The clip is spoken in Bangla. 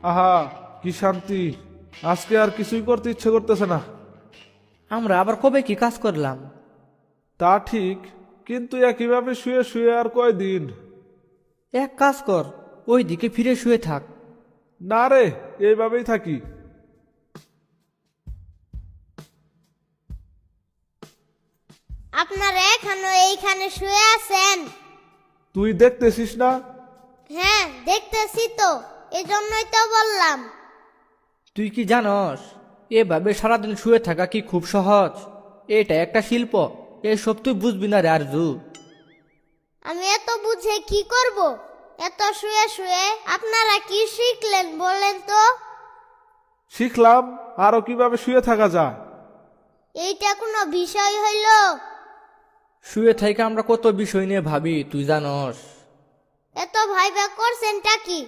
আহা, কি শান্তি! আজকে আর কিছুই করতে ইচ্ছে করতেছে না। আমরা আবার কবে কি কাজ করলাম? তা ঠিক, কিন্তু একইভাবে শুয়ে শুয়ে আর কয়দিন? এক কাজ কর, ওই দিকে ফিরে শুয়ে থাক। না রে, এইভাবেই থাকি। আপনারা এখনো এইখানে শুয়ে আছেন? তুই দেখতেছিস না? হ্যাঁ, দেখতেছি তো, এজন্যই তো বললাম। তুই কি জানস এভাবে সারাদিন শুয়ে থাকা কি খুব সহজ? এটা একটা শিল্প। এসব তুই বুঝবি না রে আরজু। আমি এত বুঝে কি করব? এত শুয়ে শুয়ে আপনারা কি শিখলেন বলেন তো? শিখলাম আরো কিভাবে শুয়ে থাকা যায়। এইটা কোনো বিষয় হইল? শুয়ে থেকে আমরা কত বিষয় নিয়ে ভাবি তুই জানস। এত ভাইবা করছেনটা কি?